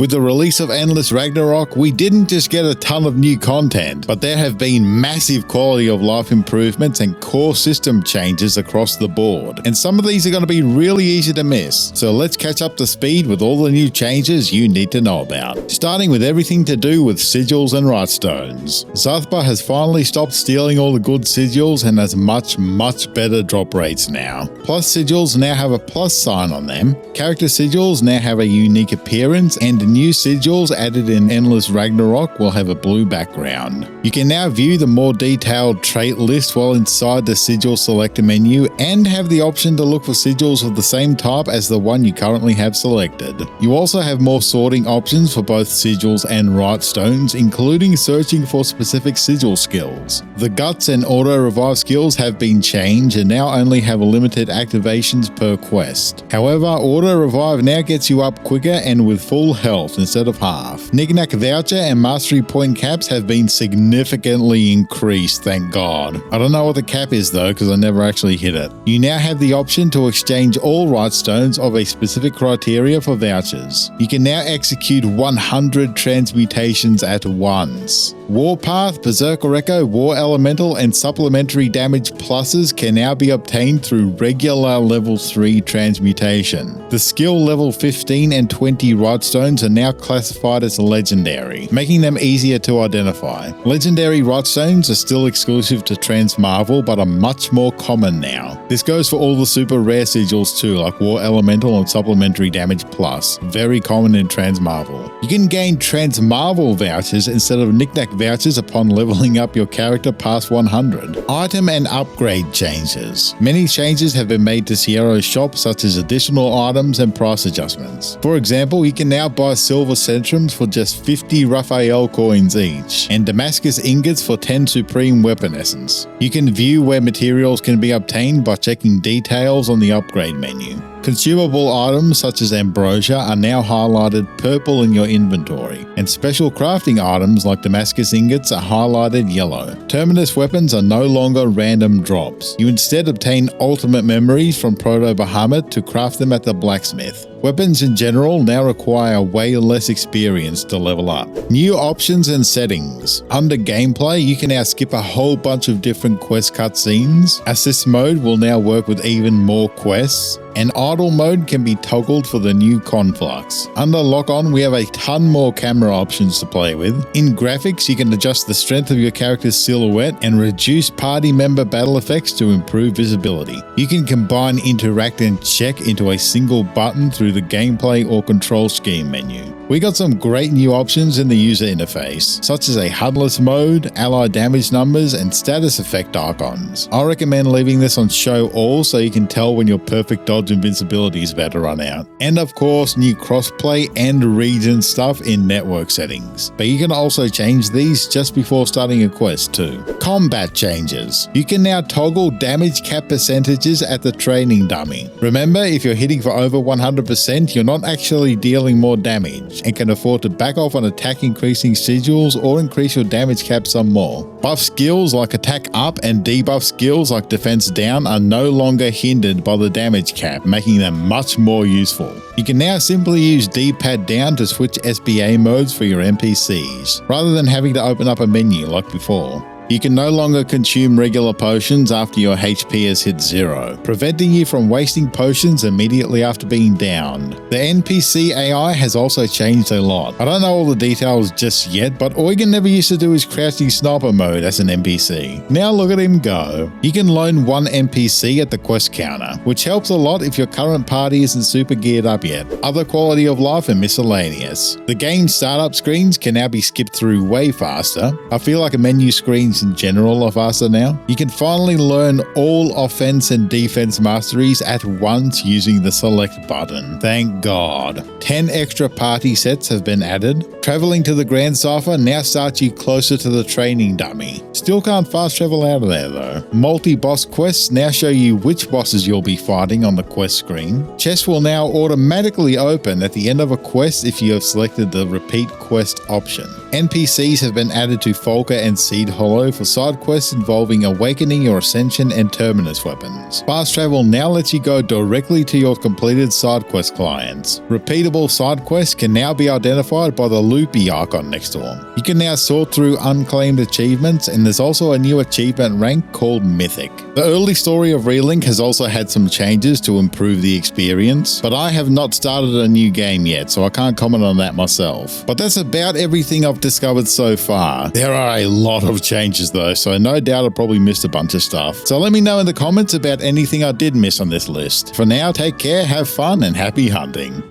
With the release of Endless Ragnarok, we didn't just get a ton of new content, but there have been massive quality of life improvements and core system changes across the board. And some of these are going to be really easy to miss. So let's catch up to speed with all the new changes you need to know about. Starting with everything to do with Sigils and Wrightstones. Zathba has finally stopped stealing all the good sigils and has much better drop rates now. Plus sigils now have a plus sign on them. Character sigils now have a unique appearance, and new sigils added in Endless Ragnarok will have a blue background. You can now view the more detailed trait list while inside the sigil selector menu and have the option to look for sigils of the same type as the one you currently have selected. You also have more sorting options for both sigils and Wrightstones, including searching for specific sigil skills. The Guts and Auto Revive skills have been changed and now only have limited activations per quest. However, Auto Revive now gets you up quicker and with full health instead of half. Knick-Knack Voucher and Mastery Point caps have been significantly increased, thank God. I don't know what the cap is though, because I never actually hit it. You now have the option to exchange all Wrightstones of a specific criteria for vouchers. You can now execute 100 transmutations at once. Warpath, Berserker Echo, War Elemental, and supplementary damage pluses can now be obtained through regular level 3 transmutation. The skill level 15 and 20 Wrightstones are now classified as legendary, making them easier to identify. Legendary Wrightstones are still exclusive to Transmarvel, but are much more common now. This goes for all the super rare sigils too, like War Elemental and Supplementary Damage Plus, very common in Transmarvel. You can gain Transmarvel vouchers instead of Knick-Knack vouchers upon leveling up your character past 100. Item and upgrade changes. Many changes have been made to Sierra's shop, such as additional items and price adjustments. For example, you can now buy silver centrums for just 50 Raphael coins each, and Damascus ingots for 10 supreme weapon essence. You can view where materials can be obtained by checking details on the upgrade menu. Consumable items such as ambrosia are now highlighted purple in your inventory, and special crafting items like Damascus ingots are highlighted yellow. Terminus weapons are no longer random drops. You instead obtain ultimate memories from Proto Bahamut to craft them at the blacksmith. Weapons in general now require way less experience to level up. New options and settings. Under gameplay, you can now skip a whole bunch of different quest cutscenes. Assist mode will now work with even more quests, and idle mode can be toggled for the new conflux. Under lock-on, we have a ton more camera options to play with. In graphics, you can adjust the strength of your character's silhouette and reduce party member battle effects to improve visibility. You can combine interact and check into a single button through the gameplay or control scheme menu. We got some great new options in the user interface, such as a HUDless mode, ally damage numbers, and status effect icons. I recommend leaving this on show all so you can tell when your perfect dodge invincibility is about to run out. And of course, new crossplay and region stuff in network settings. But you can also change these just before starting a quest too. Combat changes. You can now toggle damage cap percentages at the training dummy. Remember, if you're hitting for over 100%, you're not actually dealing more damage, and can afford to back off on attack increasing sigils or increase your damage cap some more. Buff skills like attack up and debuff skills like defense down are no longer hindered by the damage cap, making them much more useful. You can now simply use D-pad down to switch SBA modes for your NPCs, rather than having to open up a menu like before. You can no longer consume regular potions after your HP has hit 0, preventing you from wasting potions immediately after being downed. The NPC AI has also changed a lot. I don't know all the details just yet, but Eugen never used to do his crouching sniper mode as an NPC. Now look at him go. You can loan one NPC at the quest counter, which helps a lot if your current party isn't super geared up yet. Other quality of life and miscellaneous. The game startup screens can now be skipped through way faster. I feel like a menu screens in general are faster now. You can finally learn all offense and defense masteries at once using the select button. Thank God. 10 extra party sets have been added. Traveling to the Grand Cipher now starts you closer to the training dummy. Still can't fast travel out of there though. Multi-boss quests now show you which bosses you'll be fighting on the quest screen. Chests will now automatically open at the end of a quest if you have selected the repeat quest option. NPCs have been added to Folker and Seed Hollow for side quests involving awakening your Ascension and Terminus weapons. Fast travel now lets you go directly to your completed side quest clients. Repeatable side quests can now be identified by the loopy icon next to them. You can now sort through unclaimed achievements, and there's also a new achievement rank called Mythic. The early story of Relink has also had some changes to improve the experience, but I have not started a new game yet, so I can't comment on that myself. But that's about everything I've discovered so far. There are a lot of changes though, so no doubt I probably missed a bunch of stuff. So let me know in the comments about anything I did miss on this list. For now, take care, have fun, and happy hunting.